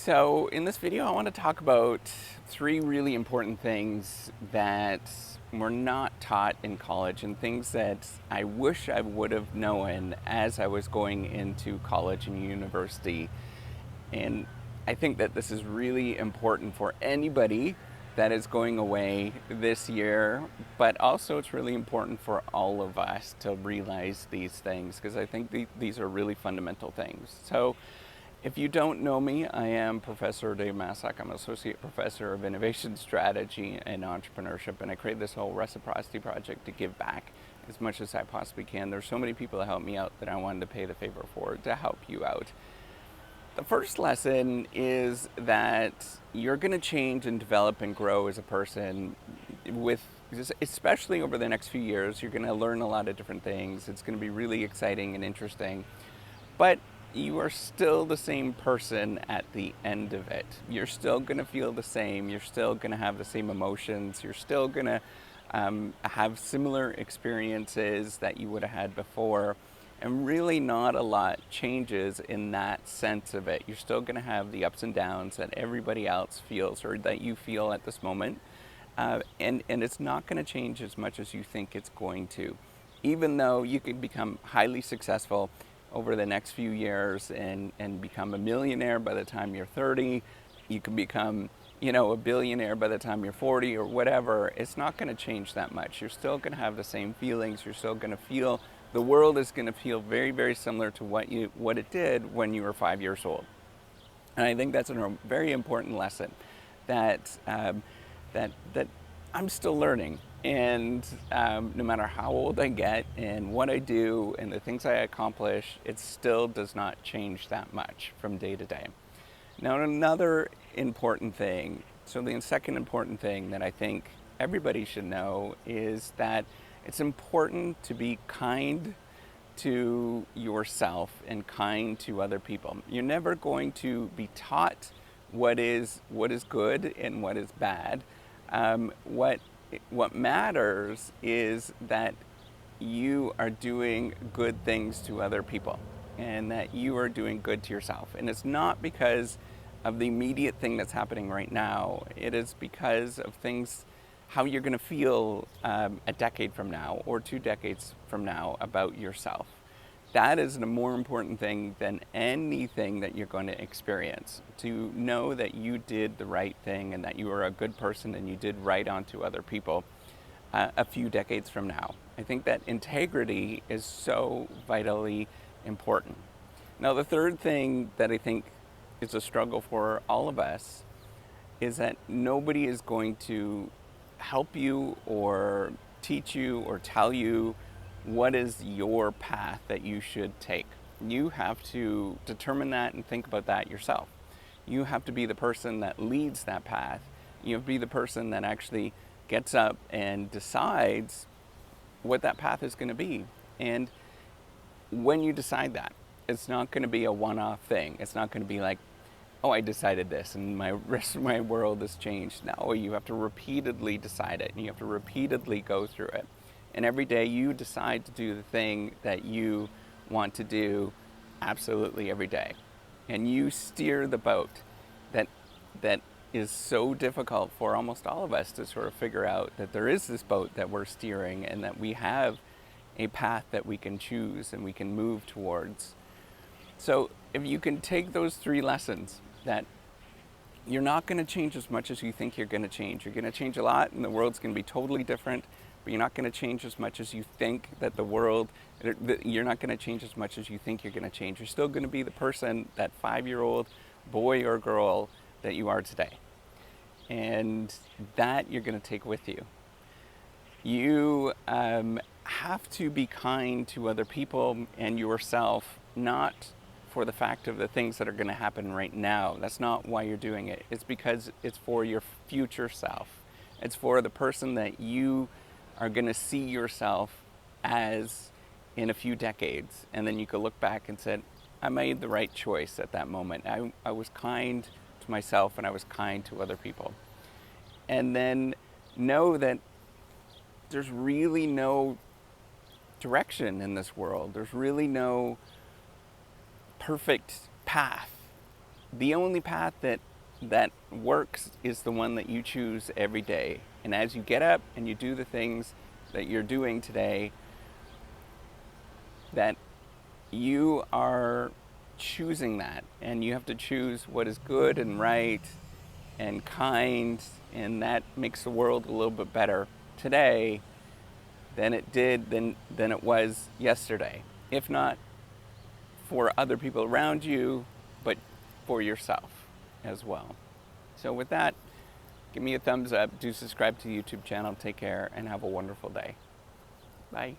So in this video, I want to talk about three really important things that were not taught in college and things that I wish I would have known as I was going into college and university. And I think that this is really important for anybody that is going away this year, but also it's really important for all of us to realize these things because I think these are really fundamental things. So if you don't know me, I am Professor Dave Massack. I'm an Associate Professor of Innovation Strategy and Entrepreneurship, and I created this whole reciprocity project to give back as much as I possibly can. There's so many people that help me out that I wanted to pay the favor for to help you out. The first lesson is that you're going to change and develop and grow as a person especially over the next few years. You're going to learn a lot of different things. It's going to be really exciting and interesting. But you are still the same person at the end of it. You're still going to feel the same. You're still going to have the same emotions. You're still going to have similar experiences that you would have had before. And really not a lot changes in that sense of it. You're still going to have the ups and downs that everybody else feels or that you feel at this moment. And it's not going to change as much as you think it's going to. Even though you can become highly successful over the next few years and become a millionaire by the time you're 30, you can become, a billionaire by the time you're 40 or whatever, it's not going to change that much. You're still going to have the same feelings. You're still going to feel, the world is going to feel very, very similar to what it did when you were 5 years old. And I think that's a very important lesson that I'm still learning. And no matter how old I get and what I do and the things I accomplish, it still does not change that much from day to day. Now, another important thing, so the second important thing that I think everybody should know is that it's important to be kind to yourself and kind to other people. You're never going to be taught what is good and what is bad. What matters is that you are doing good things to other people and that you are doing good to yourself. And it's not because of the immediate thing that's happening right now. It is because of things, how you're going to feel a decade from now or 2 decades from now about yourself. That is a more important thing than anything that you're going to experience. To know that you did the right thing and that you are a good person and you did right onto other people a few decades from now. I think that integrity is so vitally important. Now, the third thing that I think is a struggle for all of us is that nobody is going to help you or teach you or tell you what is your path that you should take. You have to determine that and think about that yourself. You have to be the person that leads that path. You have to be the person that actually gets up and decides what that path is going to be. And when you decide that, it's not going to be a one-off thing. It's not going to be like, oh, I decided this and my rest of my world has changed. No, you have to repeatedly decide it and you have to repeatedly go through it. And every day you decide to do the thing that you want to do absolutely every day. And you steer the boat that is so difficult for almost all of us to sort of figure out that there is this boat that we're steering and that we have a path that we can choose and we can move towards. So if you can take those 3 lessons, that you're not going to change as much as you think you're going to change. You're going to change a lot and the world's going to be totally different, but you're not going to change as much as you think you're not going to change as much as you think you're going to change. You're still going to be the person, that 5-year-old boy or girl that you are today. And that you're going to take with you. You have to be kind to other people and yourself, not for the fact of the things that are going to happen right now. That's not why you're doing it. It's because it's for your future self. It's for the person that you are going to see yourself as in a few decades. And then you could look back and say, I made the right choice at that moment. I was kind to myself and I was kind to other people. And then know that there's really no direction in this world. There's really no perfect path. the only path that works is the one that you choose every day. And as you get up and you do the things that you're doing today, that you are choosing that, and you have to choose what is good and right and kind, and that makes the world a little bit better today than it was yesterday. If not for other people around you, but for yourself as well. So with that, give me a thumbs up, do subscribe to the YouTube channel, take care, and have a wonderful day. Bye.